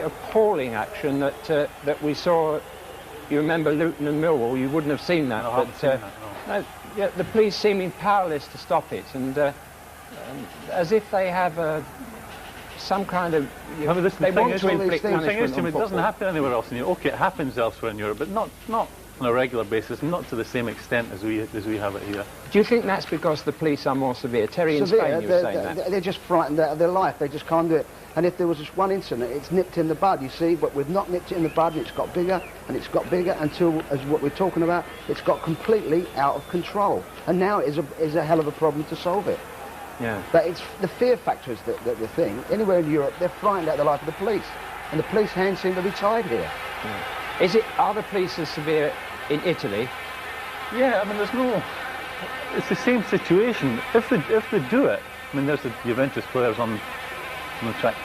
appalling action that we saw. You remember Luton and Millwall? You wouldn't have seen that. No, I haven't seen that, no. No, yeah, the police seeming powerless to stop it, and as if they have some kind of... they want to inflict punishment on it doesn't happen anywhere else in Europe. Okay, it happens elsewhere in Europe, but not on a regular basis, not to the same extent as we have it here. Do you think that's because the police are more severe? Terry, in Spain, you were saying that. They're just frightened out of their life. They just can't do it. And if there was just one incident, it's nipped in the bud, you see, but we've not nipped it in the bud, and it's got bigger, and it's got bigger until, as what we're talking about, it's got completely out of control. And now it is a hell of a problem to solve it. Yeah. But it's the fear factor is the thing. Anywhere in Europe, they're frightened out of the life of the police. And the police hands seem to be tied here. Yeah. Are the police as severe in Italy? Yeah, I mean, there's no... It's the same situation. If they do it, I mean, there's the Juventus players on the track.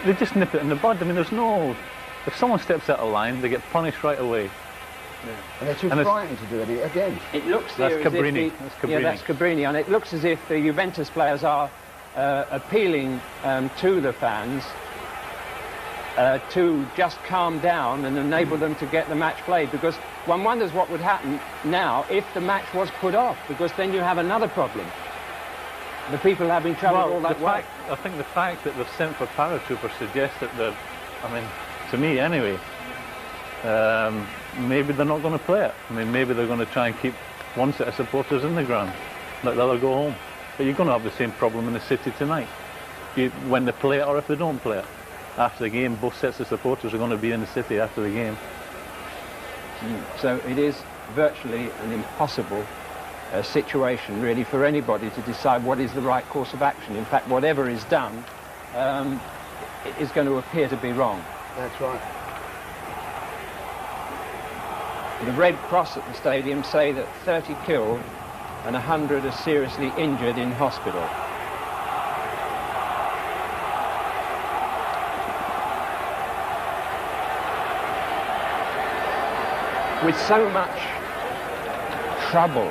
They just nip it in the bud. I mean, there's no... If someone steps out of line, they get punished right away. Yeah. And they're too frightened to do it again. It looks that's Cabrini. Yeah, that's Cabrini, and it looks as if the Juventus players are appealing to the fans to just calm down and enable them to get the match played, because one wonders what would happen now if the match was put off, because then you have another problem. The people having trouble all that way. I think the fact that they've sent for paratroopers suggests that they're, I mean, to me anyway, maybe they're not going to play it. I mean, maybe they're going to try and keep one set of supporters in the ground, let the other go home. But you're going to have the same problem in the city tonight, when they play it or if they don't play it. After the game, both sets of supporters are going to be in the city after the game. So it is virtually an impossible situation, really, for anybody to decide what is the right course of action. In fact, whatever is done is going to appear to be wrong. That's right. The Red Cross at the stadium say that 30 killed and 100 are seriously injured in hospital. With so much trouble,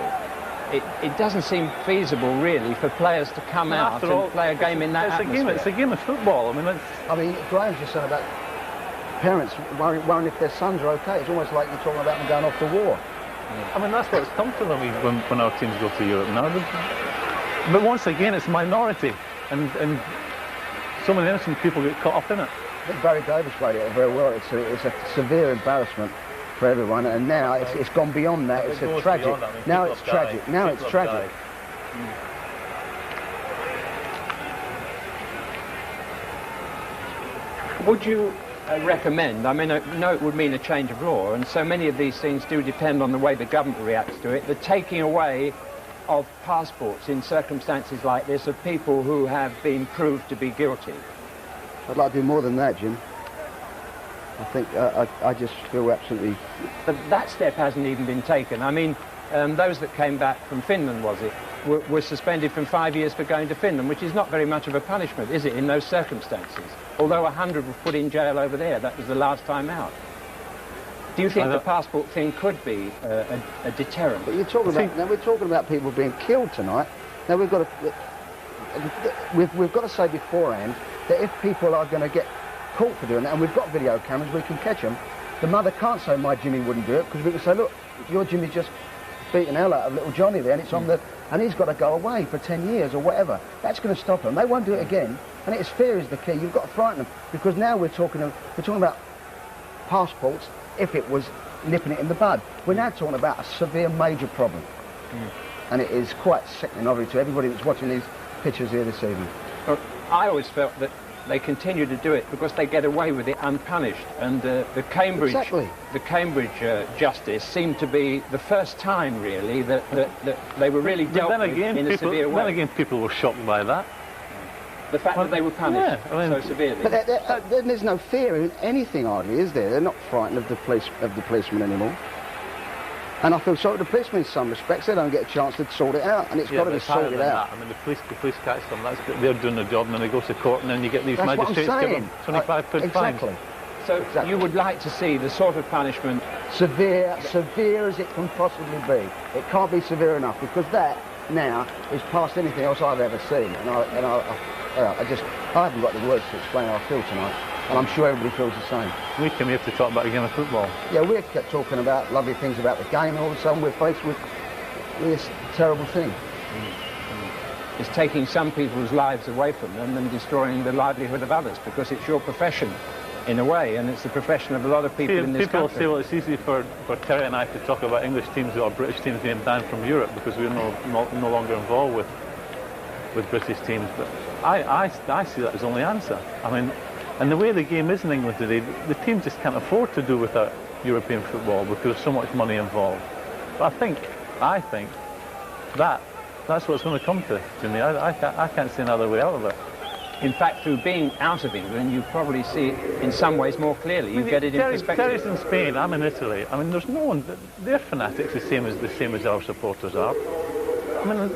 it doesn't seem feasible, really, for players to come out and play a game in that atmosphere. It's a game of football. I mean, Graham's just saying about parents worrying if their sons are okay. It's almost like you're talking about them going off to war. Yeah. I mean, that's what's come to them when our teams go to Europe now. But once again, it's a minority, and so many innocent people get caught up in it. I think Barry Davis played it very well. It's a severe embarrassment for everyone, and now it's gone beyond that. It's a tragic. Now it's tragic. Now it's tragic. Would you recommend, I mean, I know it would mean a change of law, and so many of these things do depend on the way the government reacts to it, the taking away of passports in circumstances like this of people who have been proved to be guilty? I'd like to do more than that, Jim. I think I just feel absolutely... But that step hasn't even been taken. I mean, those that came back from Finland, was it, were suspended from 5 years for going to Finland, which is not very much of a punishment, is it, in those circumstances? Although 100 were put in jail over there, that was the last time out. Do you think the passport thing could be a deterrent? But you're talking about, now we're talking about people being killed tonight. Now we've got to say beforehand that if people are going to get caught for doing that, and we've got video cameras, we can catch them. The mother can't say my Jimmy wouldn't do it, because we can say, look, your Jimmy just beaten hell out of little Johnny there, and it's on and he's got to go away for 10 years or whatever. That's going to stop them. They won't do it again. And it's fear is the key. You've got to frighten them, because now we're talking about passports. If it was nipping it in the bud, we're now talking about a severe, major problem, and it is quite sickening, obviously, to everybody that's watching these pictures here this evening. Well, I always felt that they continue to do it because they get away with it unpunished, and the Cambridge justice seemed to be the first time, really, that they were really dealt with in a severe way. Then again, people were shocked by that. The fact that they were punished so severely. But then there's no fear in anything, hardly, is there? They're not frightened of the policemen anymore. And I feel sorry for the policemen in some respects. They don't get a chance to sort it out, and it's got to be sorted out. I mean, the police catch them. They're doing their job, and then they go to court, and then you get these magistrates give them 25 quid fines. So you would like to see the sort of punishment severe as it can possibly be. It can't be severe enough, because that now is past anything else I've ever seen, and I haven't got the words to explain how I feel tonight. And I'm sure everybody feels the same. We came here to talk about a game of football. Yeah, we kept talking about lovely things about the game, and all of a sudden we're faced with this terrible thing. It's taking some people's lives away from them and destroying the livelihood of others, because it's your profession, in a way, and it's the profession of a lot of people in this country. People say, well, it's easy for Terry and I to talk about English teams or British teams being banned from Europe because we're no longer involved with British teams. But I see that as the only answer. I mean, and the way the game is in England today, the teams just can't afford to do without European football because there's so much money involved. But I think that's what it's going to come to me. I can't see another way out of it. In fact, through being out of England, you probably see it in some ways more clearly. You get it in perspective. Terry's in Spain, I'm in Italy. I mean, there's no one. They're fanatics the same as our supporters are. I mean,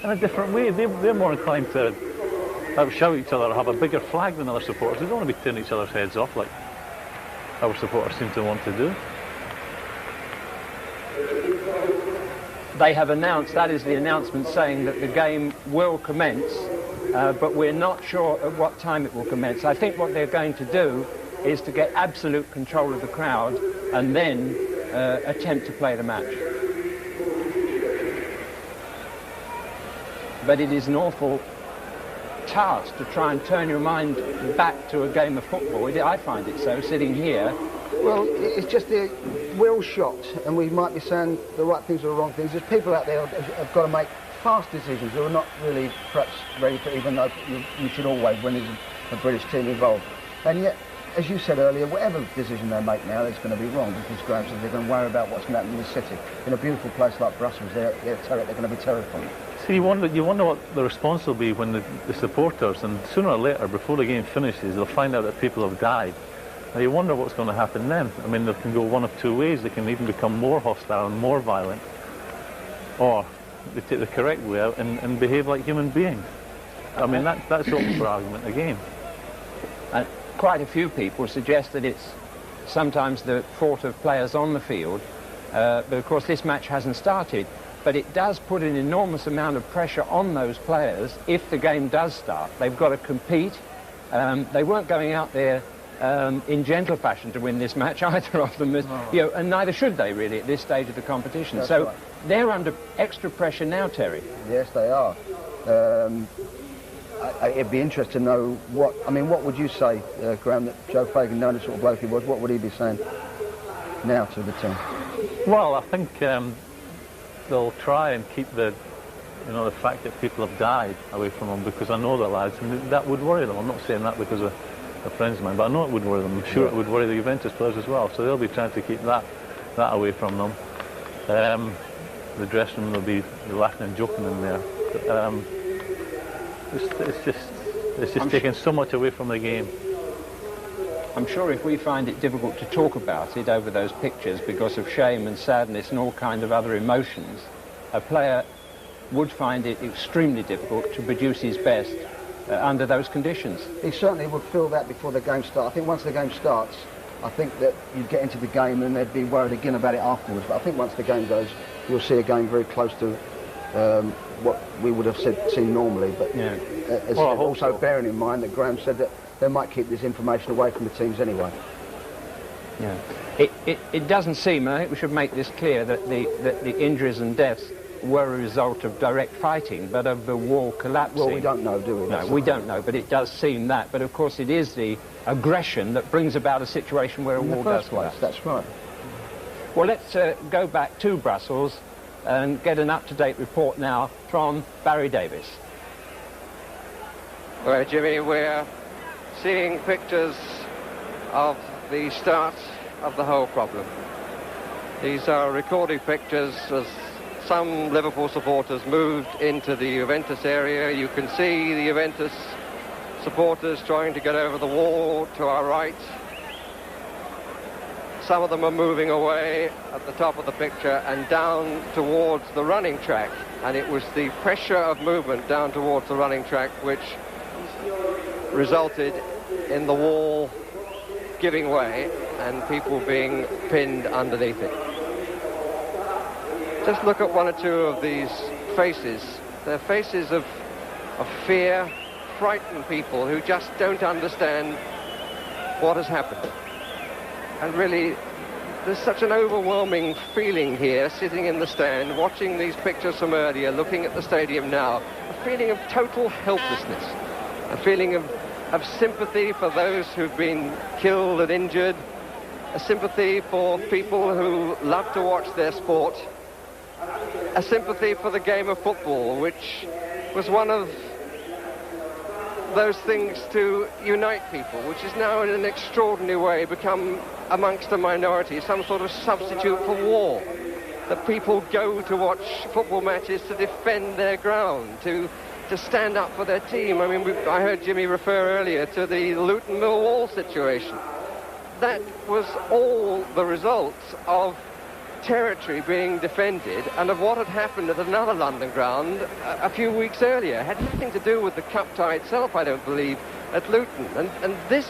in a different way. They're more inclined to shout each other or have a bigger flag than other supporters. They don't want to be tearing each other's heads off like our supporters seem to want to do. They have announced, that is the announcement, saying that the game will commence, but we're not sure at what time it will commence. I think what they're going to do is to get absolute control of the crowd and then attempt to play the match. But it is an awful task to try and turn your mind back to a game of football. I find it so, sitting here. Well, it's just we're all shocked, and we might be saying the right things or the wrong things. There's people out there who have got to make fast decisions who are not really perhaps ready for, even though you should always when there's a British team involved. And yet, as you said earlier, whatever decision they make now, it's going to be wrong, because Graham says they're going to worry about what's going to happen in the city. In a beautiful place like Brussels, they're going to be terrified. See, you wonder what the response will be when the supporters, and sooner or later, before the game finishes, they'll find out that people have died. Now you wonder what's going to happen then. I mean, they can go one of two ways. They can even become more hostile and more violent, or they take the correct way out and behave like human beings. I mean, that's open for argument again. Quite a few people suggest that it's sometimes the fault of players on the field, but of course this match hasn't started. But it does put an enormous amount of pressure on those players if the game does start. They've got to compete. They weren't going out there in gentle fashion to win this match, either of them, and neither should they really at this stage of the competition. That's so right. They're under extra pressure now, Terry. Yes, they are. It'd be interesting to know what would you say, Graham, that Joe Fagan, knowing the sort of bloke he was, what would he be saying now to the team? Well, I think they'll try and keep the fact that people have died away from them, because I know the lads, and that would worry them. I'm not saying that because of friends of mine, but I know it would worry them. I'm sure it would worry the Juventus players as well, so they'll be trying to keep that away from them. The dressing room will be laughing and joking in there. It's just taking so much away from the game. I'm sure if we find it difficult to talk about it over those pictures because of shame and sadness and all kinds of other emotions, a player would find it extremely difficult to produce his best under those conditions. He certainly would feel that before the game starts. I think once the game starts, I think that you'd get into the game and they'd be worried again about it afterwards. But I think once the game goes, you'll see a game very close to what we would have seen normally. But yeah. Also bearing in mind that Graham said that they might keep this information away from the teams anyway. Yeah. It doesn't seem, and I think we should make this clear, that the injuries and deaths were a result of direct fighting, but of the wall collapsing. Well, we don't know, do we? No, we don't know, but it does seem that. But of course it is the aggression that brings about a situation where a wall does collapse. That's right. Well, let's go back to Brussels and get an up-to-date report now from Barry Davis. Well, Jimmy, we're seeing pictures of the start of the whole problem. These are recorded pictures as some Liverpool supporters moved into the Juventus area. You can see the Juventus supporters trying to get over the wall to our right. Some of them are moving away at the top of the picture and down towards the running track. And it was the pressure of movement down towards the running track which resulted in the wall giving way and people being pinned underneath it. Just look at one or two of these faces. They're faces of fear, frightened people who just don't understand what has happened. And really, there's such an overwhelming feeling here, sitting in the stand, watching these pictures from earlier, looking at the stadium now, a feeling of total helplessness, a feeling of sympathy for those who've been killed and injured, a sympathy for people who love to watch their sport, a sympathy for the game of football, which was one of those things to unite people, which is now in an extraordinary way become amongst a minority, some sort of substitute for war. That people go to watch football matches to defend their ground, to stand up for their team. I mean, I heard Jimmy refer earlier to the Luton Millwall situation. That was all the result of territory being defended and of what had happened at another London ground a few weeks earlier. It had nothing to do with the cup tie itself, I don't believe, at Luton. And this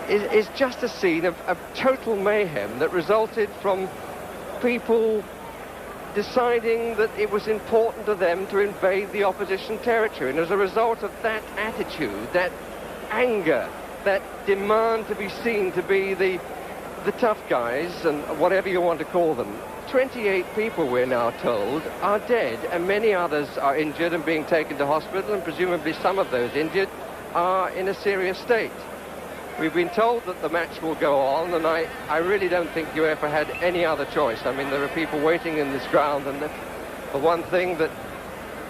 is just a scene of total mayhem that resulted from people deciding that it was important to them to invade the opposition territory. And as a result of that attitude, that anger, that demand to be seen to be the tough guys, and whatever you want to call them, 28 people, we're now told, are dead, and many others are injured and being taken to hospital, and presumably some of those injured are in a serious state. We've been told that the match will go on, and I really don't think UEFA had any other choice. I mean, there are people waiting in this ground, and the one thing that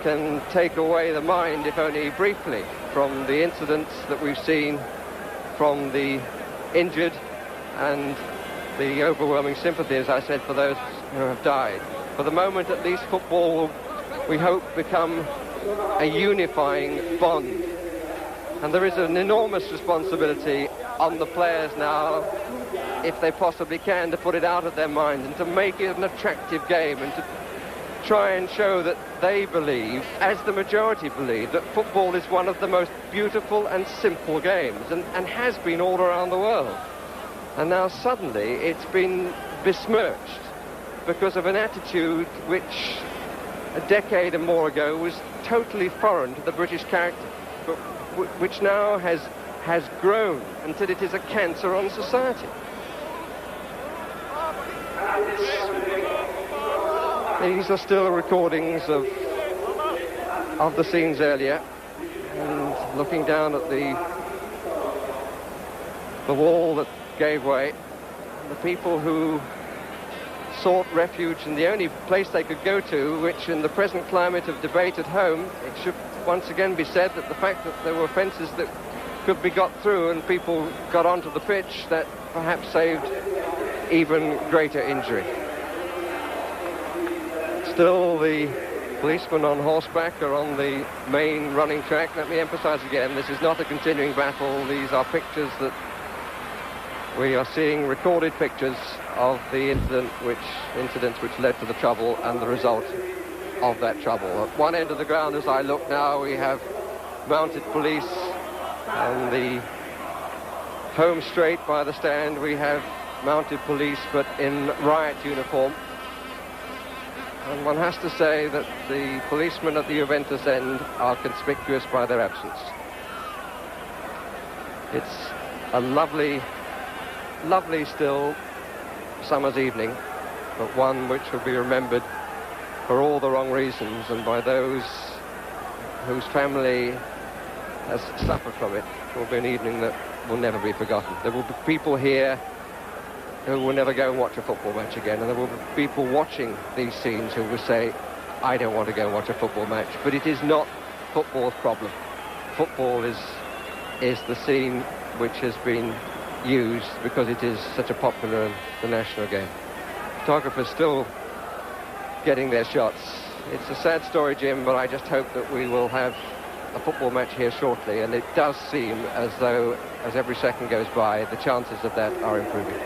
can take away the mind, if only briefly, from the incidents that we've seen, from the injured and the overwhelming sympathy, as I said, for those who have died. For the moment, at least, football will, we hope, become a unifying bond. And there is an enormous responsibility on the players now, if they possibly can, to put it out of their mind and to make it an attractive game and to try and show that they believe, as the majority believe, that football is one of the most beautiful and simple games, and has been all around the world. And now suddenly it's been besmirched because of an attitude which a decade and more ago was totally foreign to the British character, but which now has grown until it is a cancer on society. These are still recordings of the scenes earlier, and looking down at the wall that gave way, the people who sought refuge in the only place they could go to, which in the present climate of debate at home, it should once again be said that the fact that there were fences that could be got through and people got onto the pitch, that perhaps saved even greater injury. Still, the policemen on horseback are on the main running track. Let me emphasize again, this is not a continuing battle. These are pictures that we are seeing, recorded pictures of the incidents which led to the trouble and the result of that trouble. At one end of the ground, as I look now, we have mounted police, and the home straight by the stand we have mounted police, but in riot uniform. And one has to say that the policemen at the Juventus end are conspicuous by their absence. It's a lovely still summer's evening, but one which will be remembered for all the wrong reasons and by those whose family has suffered from it. It will be an evening that will never be forgotten. There will be people here who will never go and watch a football match again, and there will be people watching these scenes who will say, I don't want to go and watch a football match. But it is not football's problem. Football is the scene which has been used because it is such a popular and national game. Photographers still getting their shots. It's a sad story, Jim, but I just hope that we will have a football match here shortly, and it does seem as though, as every second goes by, the chances of that are improving.